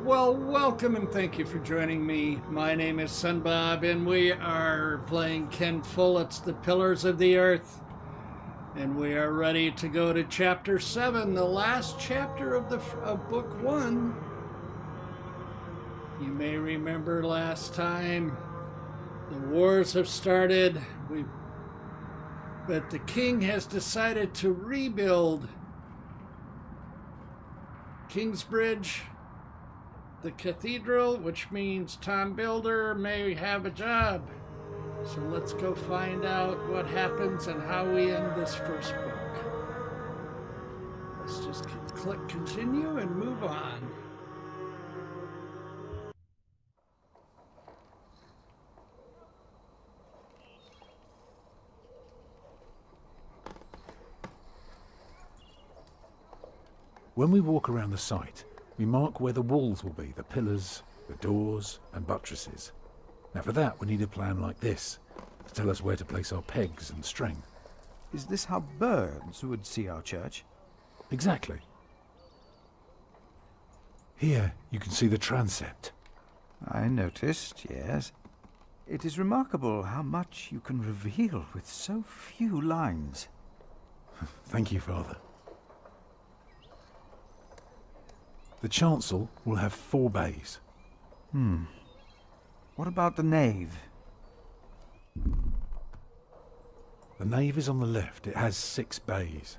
Well, welcome and thank you for joining me. My name is Sunbob, and we are playing Ken Follett's The Pillars of the Earth. And we are ready to go to Chapter 7, the last chapter of Book 1. You may remember last time the wars have started, but the king has decided to rebuild Kingsbridge, the cathedral, which means Tom Builder may have a job. So let's go find out what happens and how we end this first book. Let's just click continue and move on. When we walk around the site, we mark where the walls will be, the pillars, the doors and buttresses. Now for that we need a plan like this, to tell us where to place our pegs and string. Is this how birds would see our church? Exactly. Here you can see the transept. I noticed, yes. It is remarkable how much you can reveal with so few lines. Thank you, Father. The chancel will have 4 bays. What about the nave? The nave is on the left. It has 6 bays.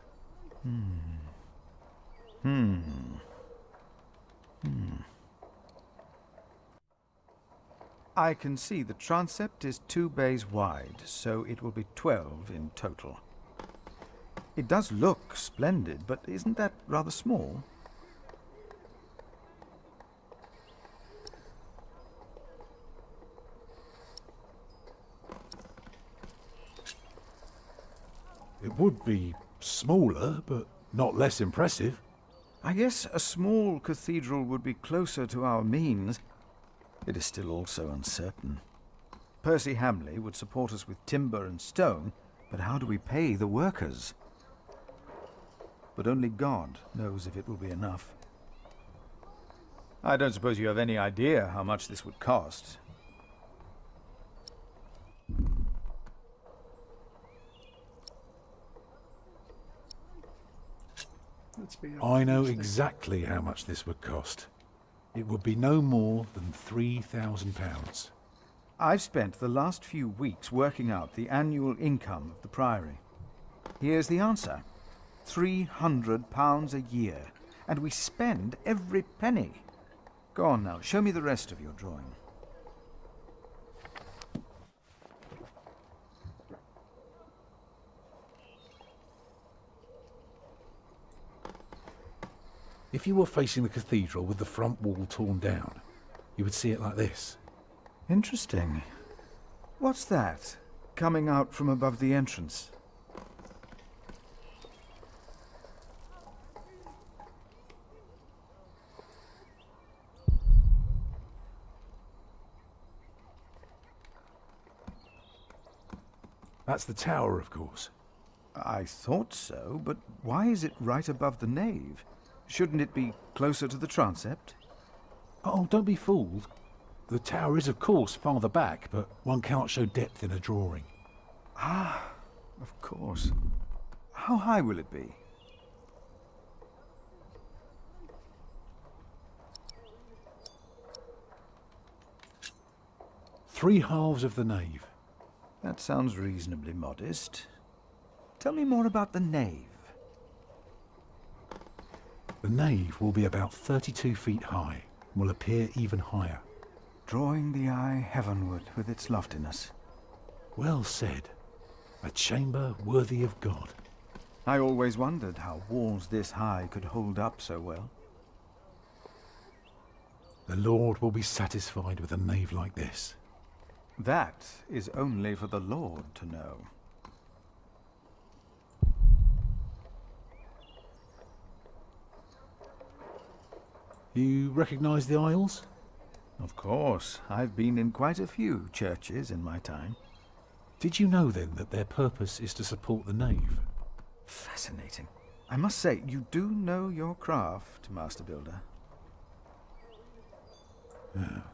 I can see the transept is 2 bays wide, so it will be 12 in total. It does look splendid, but isn't that rather small? It would be smaller, but not less impressive. I guess a small cathedral would be closer to our means. It is still also uncertain. Percy Hamley would support us with timber and stone, but how do we pay the workers? But only God knows if it will be enough. I don't suppose you have any idea how much this would cost. I know exactly how much this would cost. It would be no more than £3,000. I've spent the last few weeks working out the annual income of the Priory. Here's the answer. £300 a year. And we spend every penny. Go on now, show me the rest of your drawing. If you were facing the cathedral with the front wall torn down, you would see it like this. Interesting. What's that, coming out from above the entrance? That's the tower, of course. I thought so, but why is it right above the nave? Shouldn't it be closer to the transept? Oh, don't be fooled. The tower is, of course, farther back, but one cannot show depth in a drawing. Ah, of course. How high will it be? Three halves of the nave. That sounds reasonably modest. Tell me more about the nave. The nave will be about 32 feet high and will appear even higher. Drawing the eye heavenward with its loftiness. Well said. A chamber worthy of God. I always wondered how walls this high could hold up so well. The Lord will be satisfied with a nave like this. That is only for the Lord to know. You recognise the aisles? Of course. I've been in quite a few churches in my time. Did you know then that their purpose is to support the nave? Fascinating. I must say, you do know your craft, Master Builder.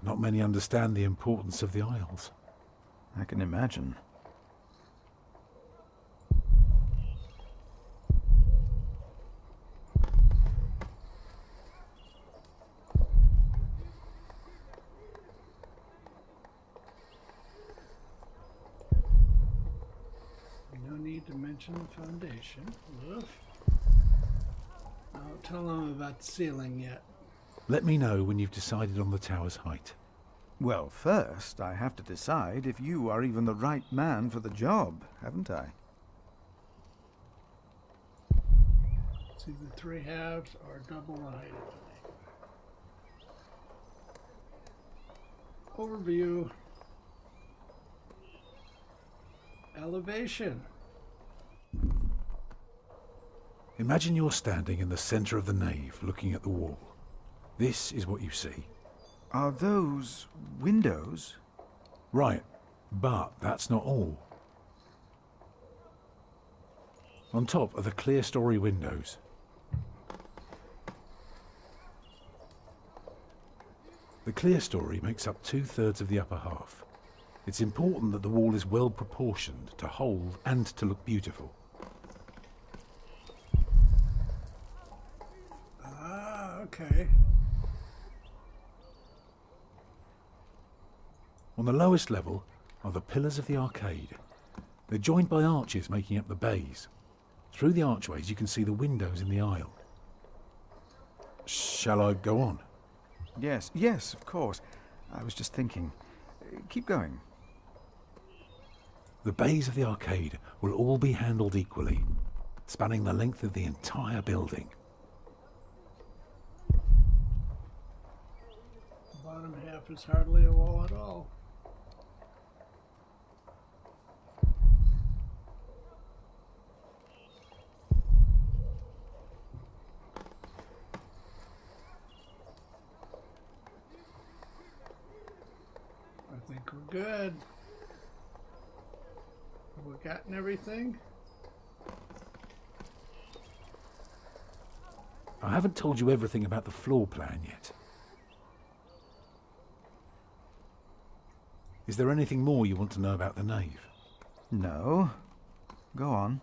Not many understand the importance of the Isles. I can imagine. No need to mention the foundation. Oof. Don't tell them about the ceiling yet. Let me know when you've decided on the tower's height. Well, first, I have to decide if you are even the right man for the job, haven't I? See, the 3 halves are double the height of the thing. Overview. Elevation. Imagine you're standing in the center of the nave, looking at the wall. This is what you see. Are those windows? Right, but that's not all. On top are the clear-story windows. The clear story makes up 2/3 of the upper half. It's important that the wall is well proportioned to hold and to look beautiful. Ah, okay. On the lowest level are the pillars of the arcade. They're joined by arches making up the bays. Through the archways you can see the windows in the aisle. Shall I go on? Yes, of course. I was just thinking. Keep going. The bays of the arcade will all be handled equally, spanning the length of the entire building. The bottom half is hardly a wall at all. I think we're good. Have we gotten everything? I haven't told you everything about the floor plan yet. Is there anything more you want to know about the nave? No. Go on.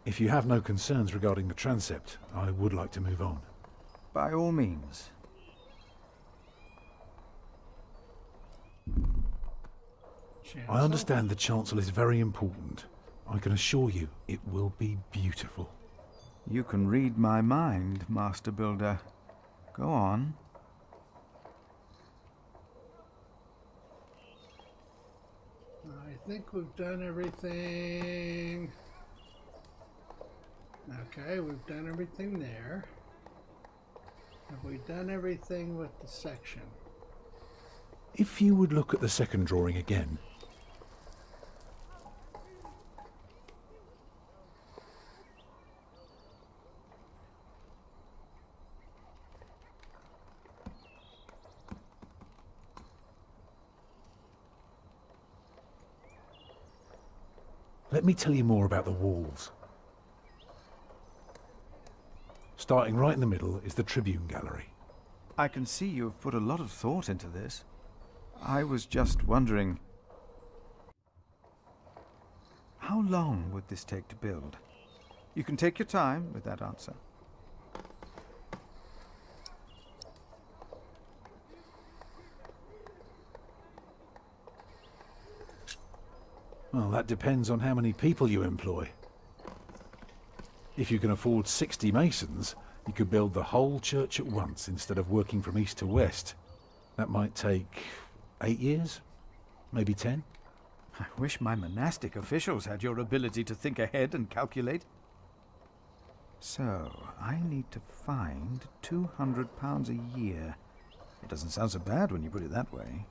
If you have no concerns regarding the transept, I would like to move on. By all means. I understand the chancel is very important. I can assure you it will be beautiful. You can read my mind, Master Builder. Go on. I think we've done everything. Okay, we've done everything there. Have we done everything with the section? If you would look at the second drawing again. Let me tell you more about the walls. Starting right in the middle is the Tribune Gallery. I can see you've put a lot of thought into this. I was just wondering, how long would this take to build? You can take your time with that answer. Well, that depends on how many people you employ. If you can afford 60 masons, you could build the whole church at once instead of working from east to west. That might take 8 years, maybe 10. I wish my monastic officials had your ability to think ahead and calculate. So, I need to find £200 a year. It doesn't sound so bad when you put it that way.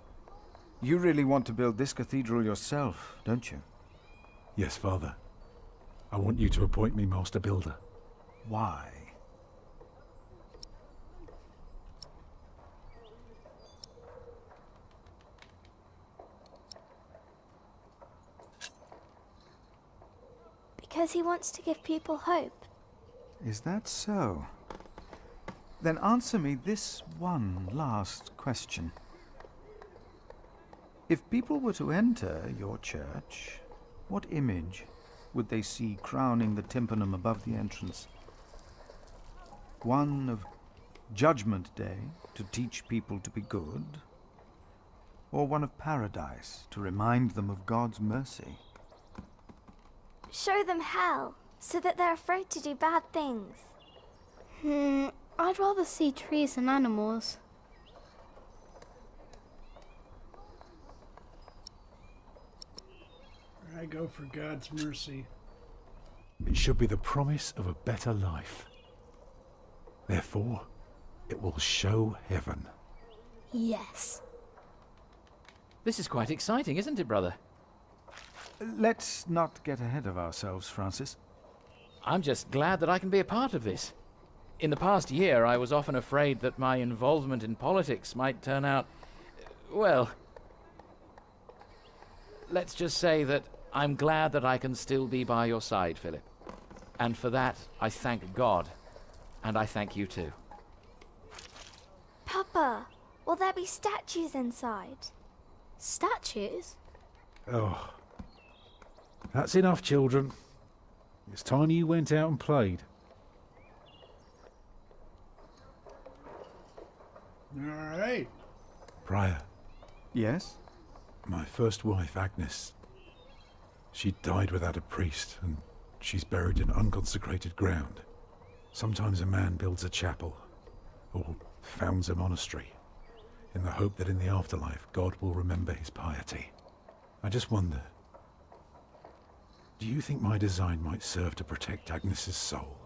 You really want to build this cathedral yourself, don't you? Yes, Father. I want you to appoint me Master Builder. Why? Because he wants to give people hope. Is that so? Then answer me this one last question. If people were to enter your church, what image would they see crowning the tympanum above the entrance? One of Judgment Day to teach people to be good? Or one of paradise to remind them of God's mercy? Show them hell, so that they're afraid to do bad things. I'd rather see trees and animals. I go for God's mercy. It should be the promise of a better life. Therefore, it will show heaven. Yes. This is quite exciting, isn't it, brother? Let's not get ahead of ourselves, Francis. I'm just glad that I can be a part of this. In the past year, I was often afraid that my involvement in politics might turn out, well, let's just say that I'm glad that I can still be by your side, Philip. And for that, I thank God. And I thank you too. Papa, will there be statues inside? Statues? Oh, that's enough, children. It's time you went out and played. All right. Prior, Yes? my first wife, Agnes, she died without a priest, and she's buried in unconsecrated ground. Sometimes a man builds a chapel, or founds a monastery, in the hope that in the afterlife God will remember his piety. I just wonder, do you think my design might serve to protect Agnes's soul?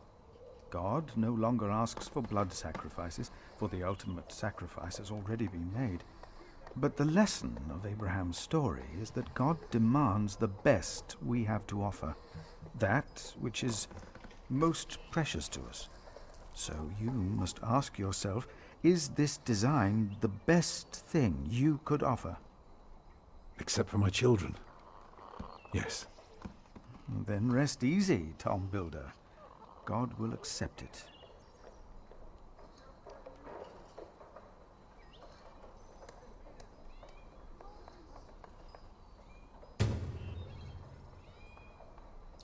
God no longer asks for blood sacrifices, for the ultimate sacrifice has already been made. But the lesson of Abraham's story is that God demands the best we have to offer, that which is most precious to us. So you must ask yourself, is this design the best thing you could offer? Except for my children. Yes. Then rest easy, Tom Builder. God will accept it.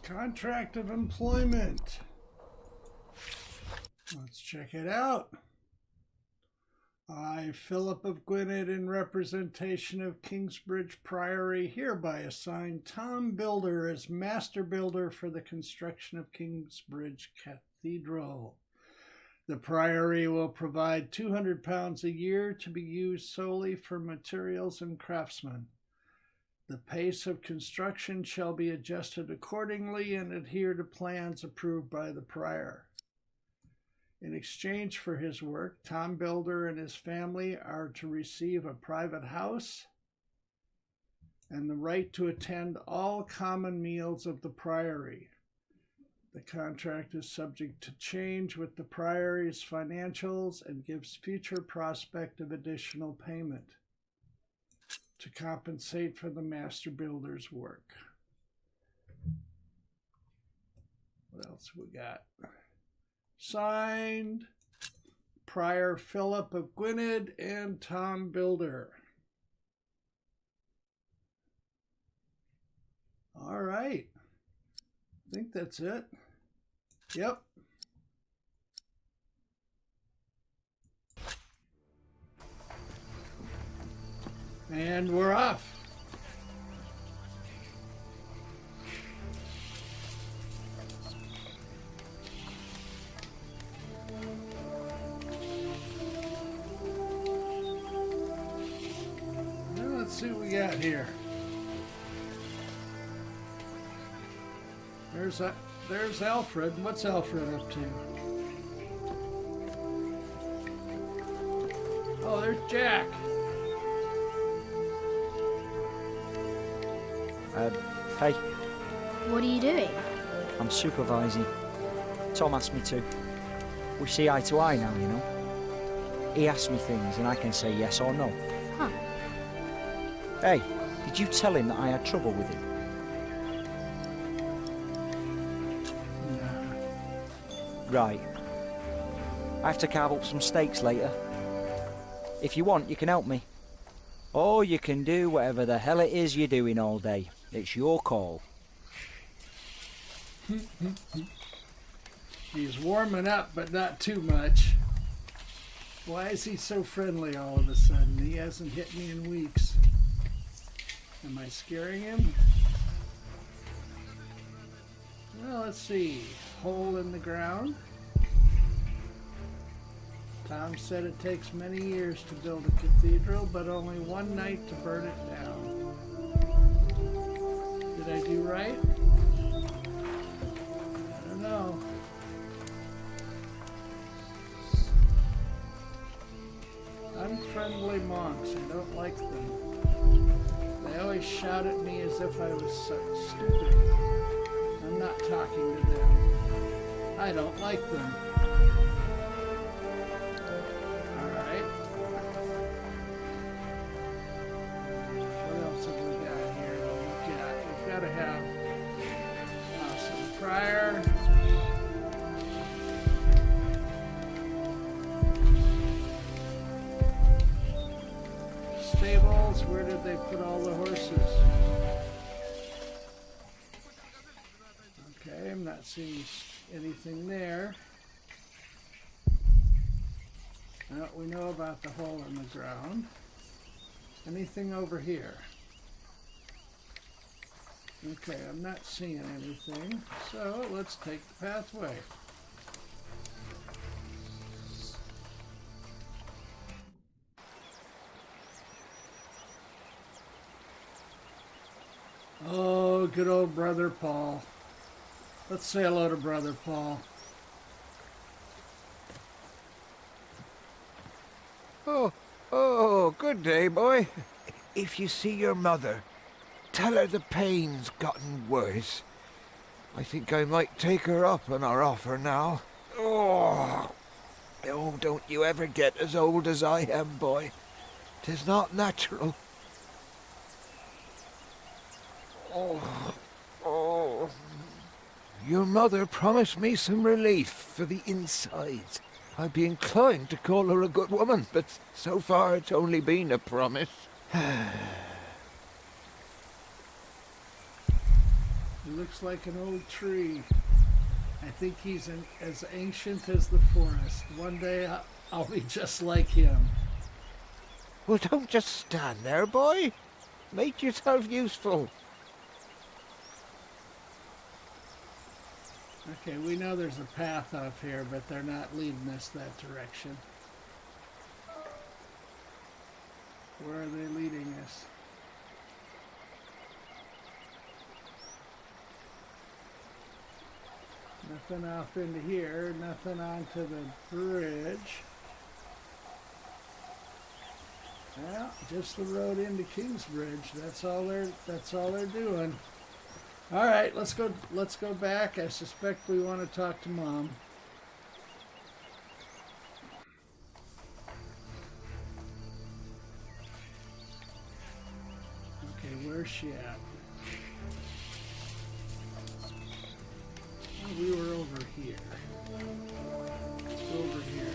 Contract of employment. Let's check it out. I, Philip of Gwynedd, in representation of Kingsbridge Priory, hereby assign Tom Builder as master builder for the construction of Kingsbridge Cathedral. The Priory will provide £200 a year to be used solely for materials and craftsmen. The pace of construction shall be adjusted accordingly and adhere to plans approved by the prior. In exchange for his work, Tom Builder and his family are to receive a private house and the right to attend all common meals of the priory. The contract is subject to change with the priory's financials and gives future prospect of additional payment to compensate for the master builder's work. What else we got? Signed, Prior Philip of Gwynedd and Tom Builder. All right. I think that's it. Yep. And we're off. Well, let's see what we got here. There's Alfred. What's Alfred up to? Oh, there's Jack. Hey, What are you doing? I'm supervising. Tom asked me to. We see eye to eye now, you know. He asks me things and I can say yes or no. Huh. Hey, did you tell him that I had trouble with him? Right. I have to carve up some steaks later. If you want, you can help me. Or you can do whatever the hell it is you're doing all day. It's your call. He's warming up, but not too much. Why is he so friendly all of a sudden? He hasn't hit me in weeks. Am I scaring him? Well, let's see. Hole in the ground. Tom said it takes many years to build a cathedral, but only one night to burn it down. Did I do right? I don't know. Unfriendly monks. I don't like them. They always shout at me as if I was so stupid. I'm not talking to them. I don't like them. Alright. What else have we got here to look at? We've got to have some prior. Stables. Where did they put all the horses? Okay, I'm not seeing anything there. We know about the hole in the ground. Anything over here? Okay, I'm not seeing anything, so let's take the pathway. Oh, good old Brother Paul. Let's say hello to Brother Paul. Oh, good day, boy. If you see your mother, tell her the pain's gotten worse. I think I might take her up on our offer now. Oh, don't you ever get as old as I am, boy. 'Tis not natural. Oh. Your mother promised me some relief for the insides. I'd be inclined to call her a good woman, but so far it's only been a promise. He looks like an old tree. I think he's as ancient as the forest. One day I'll be just like him. Well, don't just stand there, boy. Make yourself useful. Okay, we know there's a path off here, but they're not leading us that direction. Where are they leading us? Nothing off into here, nothing onto the bridge. Well, just the road into Kingsbridge. That's all they're doing. All right, let's go back. I suspect we want to talk to Mom. Okay, where's she at? Oh, we were over here. Let's go over here.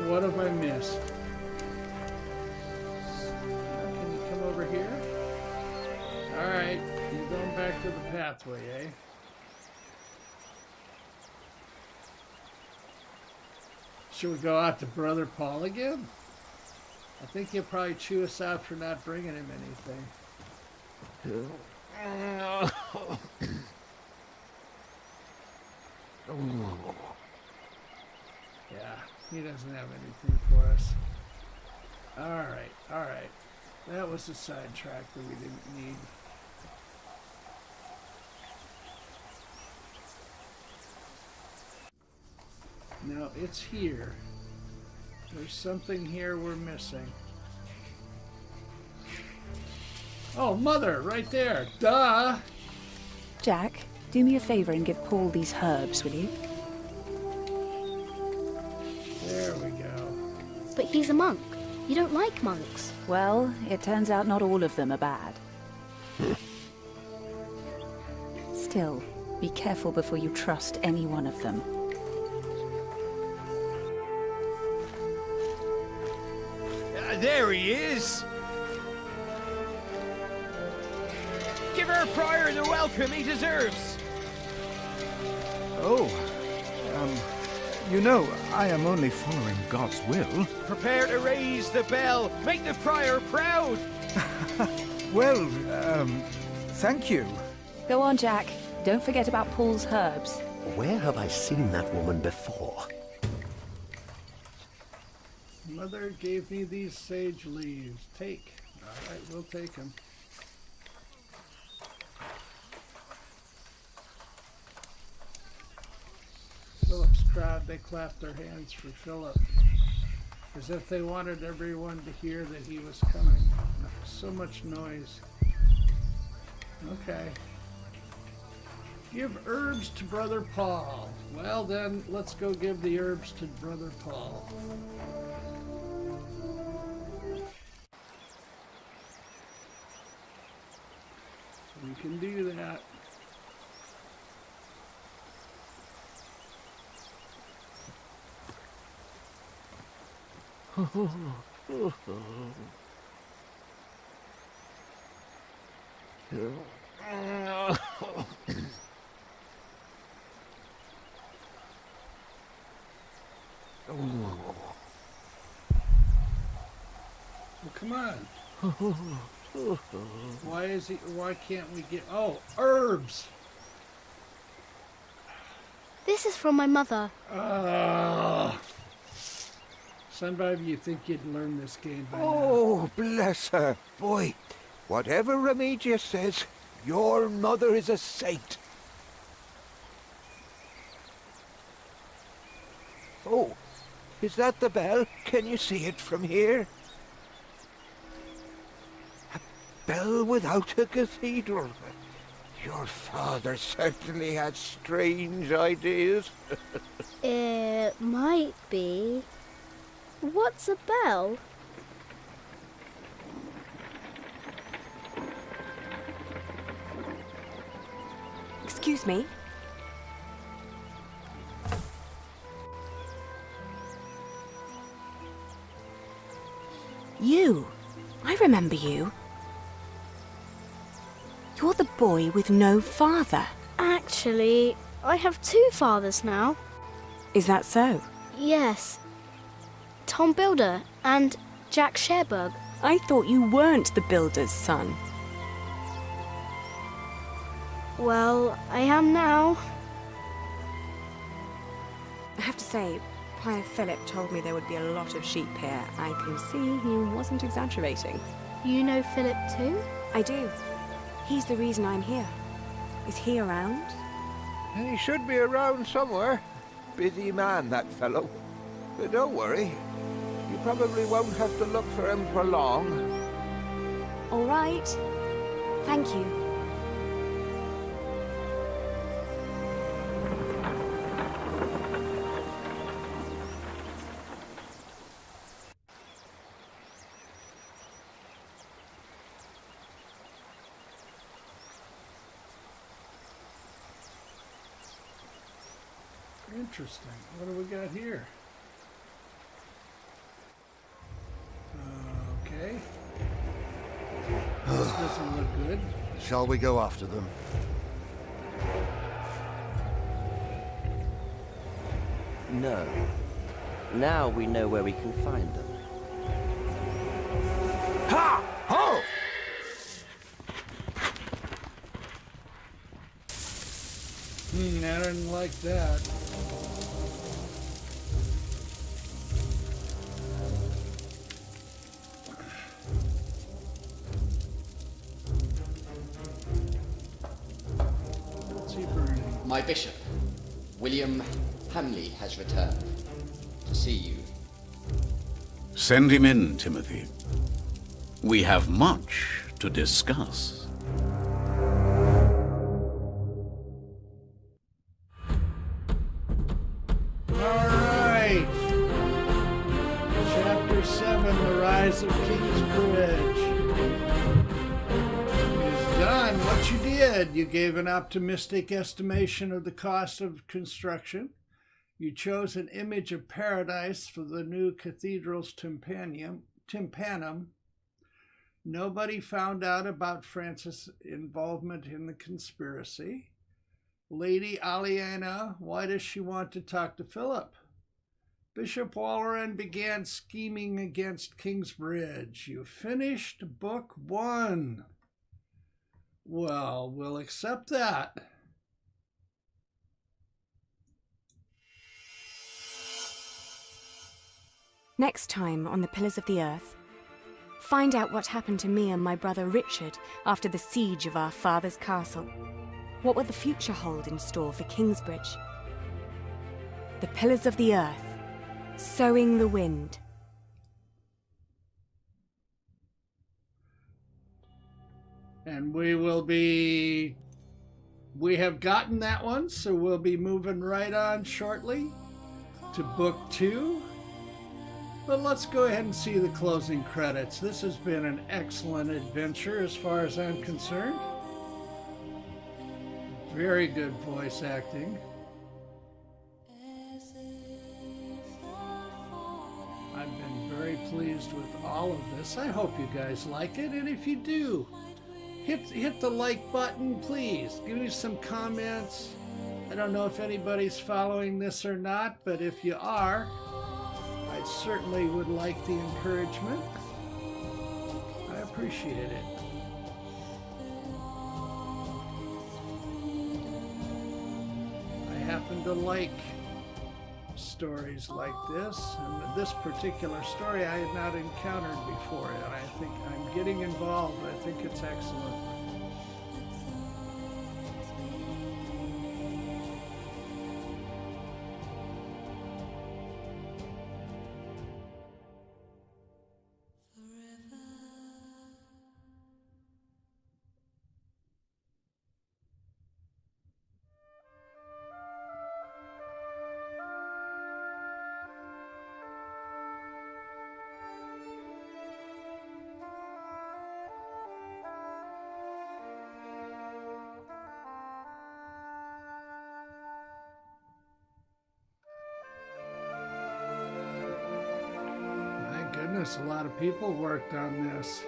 What have I missed? Can you come over here? Alright, you're going back to the pathway, eh? Should we go out to Brother Paul again? I think he'll probably chew us out for not bringing him anything. Yeah, he doesn't have anything for us. Alright. That was a sidetrack that we didn't need. No, it's here. There's something here we're missing. Oh, Mother, right there. Duh. Jack, do me a favour and give Paul these herbs, will you? There we go. But he's a monk. You don't like monks. Well, it turns out not all of them are bad. Still, be careful before you trust any one of them. There he is! Give our prior the welcome he deserves! Oh, you know, I am only following God's will. Prepare to raise the bell! Make the prior proud! Well, thank you. Go on, Jack. Don't forget about Paul's herbs. Where have I seen that woman before? Mother gave me these sage leaves. Take. All right, we'll take them. Philip's crowd, they clapped their hands for Philip, as if they wanted everyone to hear that he was coming. So much noise. Okay. Give herbs to Brother Paul. Well then, let's go give the herbs to Brother Paul. So we can do that. Well, come on. Why can't we get... Oh, herbs! This is from my mother. Sunbabe, you think you'd learn this game by now. Oh, bless her. Boy, whatever Remedius says, your mother is a saint. Oh, is that the bell? Can you see it from here? A bell without a cathedral. Your father certainly had strange ideas. It might be. What's a bell? Excuse me. You. I remember you. You're the boy with no father. Actually, I have two fathers now. Is that so? Yes. Tom Builder and Jack Sherbug. I thought you weren't the builder's son. Well, I am now. I have to say, Prior Philip told me there would be a lot of sheep here. I can see he wasn't exaggerating. You know Philip too? I do. He's the reason I'm here. Is he around? He should be around somewhere. Busy man, that fellow. But don't worry. You probably won't have to look for him for long. All right. Thank you. Interesting. What do we got here? Okay. This doesn't look good. Shall we go after them? No. Now we know where we can find them. Ha! Ho! I didn't like that. What's he burning? My bishop, William Hamley, has returned to see you. Send him in, Timothy. We have much to discuss. Alright. Chapter 7, The Rise of Kingsbridge. Is done. What you did, you gave an optimistic estimation of the cost of construction. You chose an image of paradise for the new cathedral's tympanum. Nobody found out about Francis' involvement in the conspiracy. Lady Aliena, why does she want to talk to Philip? Bishop Walleran began scheming against Kingsbridge. You finished book 1. Well, we'll accept that. Next time on The Pillars of the Earth, find out what happened to me and my brother Richard after the siege of our father's castle. What will the future hold in store for Kingsbridge? The Pillars of the Earth, Sowing the Wind. And we have gotten that one, so we'll be moving right on shortly to book 2. But let's go ahead and see the closing credits. This has been an excellent adventure as far as I'm concerned. Very good voice acting. I've been very pleased with all of this. I hope you guys like it, and if you do, hit the like button, please. Give me some comments. I don't know if anybody's following this or not, but if you are, I certainly would like the encouragement. I appreciate it. I happen to like stories like this, and this particular story I had not encountered before, and I think I'm getting involved. I think it's excellent. Goodness, a lot of people worked on this.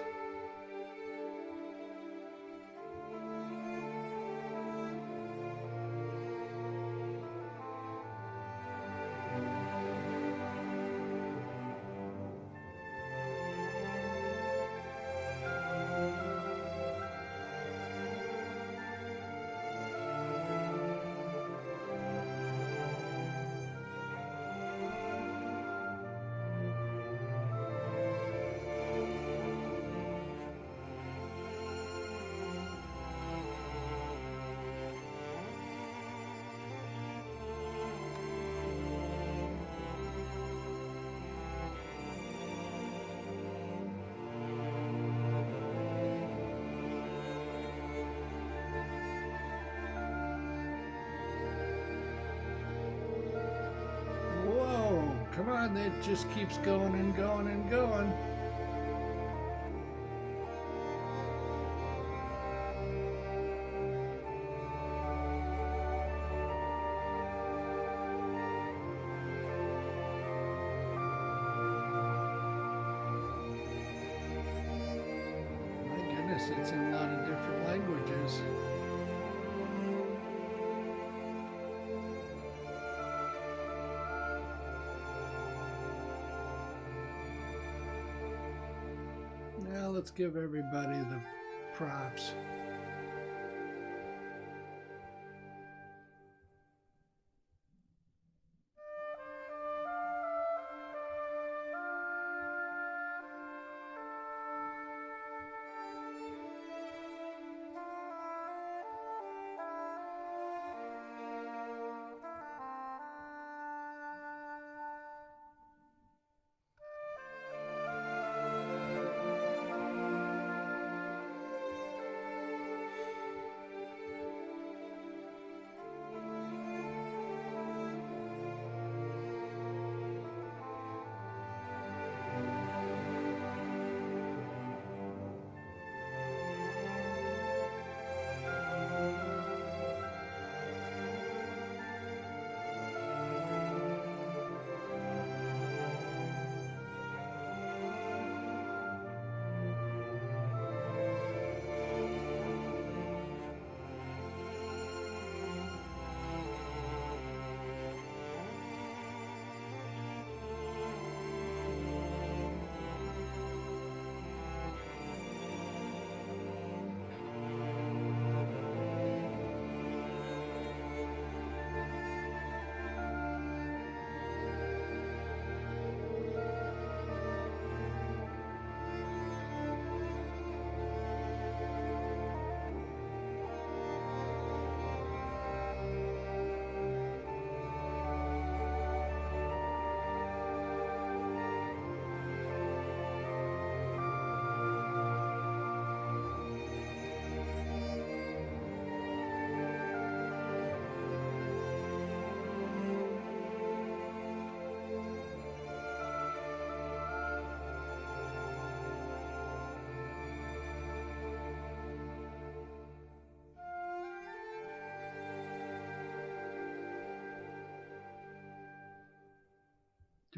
Come on, it just keeps going and going and going. My goodness, it's in a lot of different languages. Now let's give everybody the props.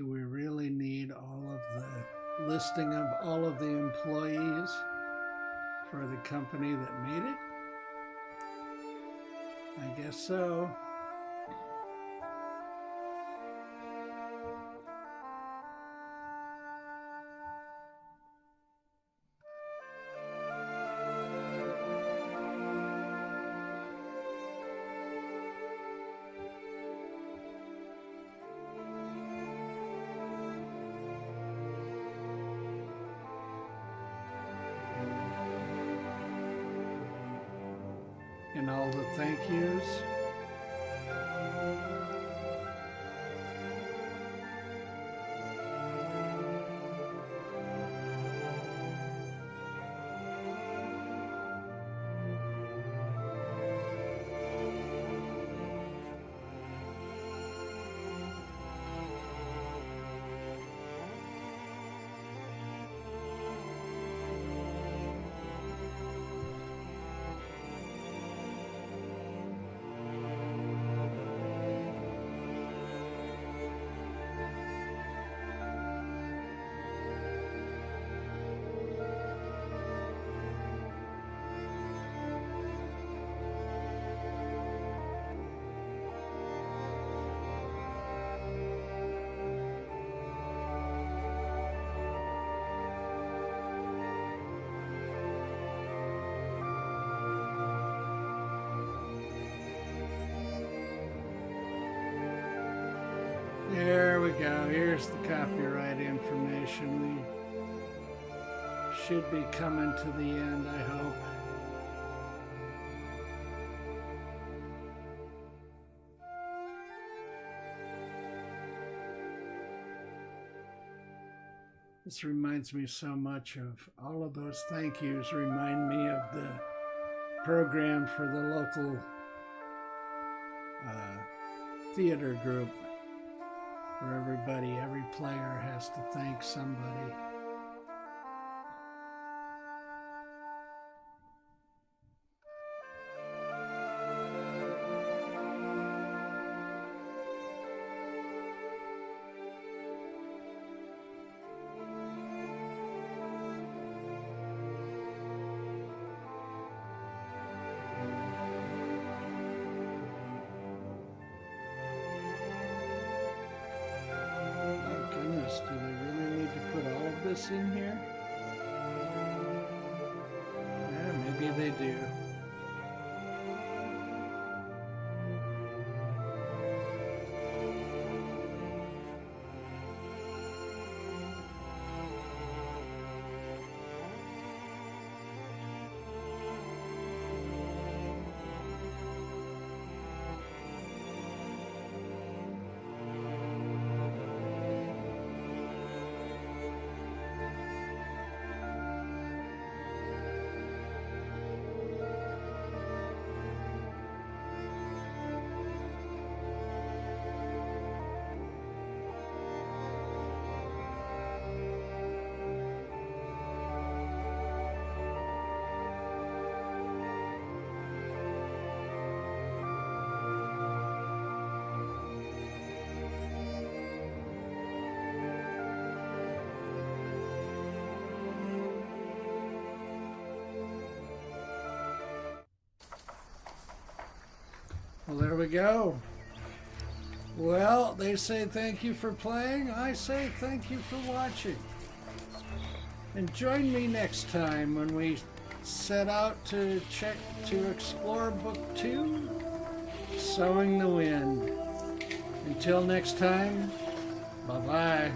Do we really need all of the listing of all of the employees for the company that made it? I guess so. And all the thank yous. There we go. Here's the copyright information. We should be coming to the end, I hope. This reminds me so much of all of those thank yous. Remind me of the program for the local theater group, where every player has to thank somebody. Do they really need to put all of this in here? Yeah, maybe they do. Well, there we go. Well, they say thank you for playing. I say thank you for watching. And join me next time when we set out to explore Book 2, Sowing the Wind. Until next time, bye-bye.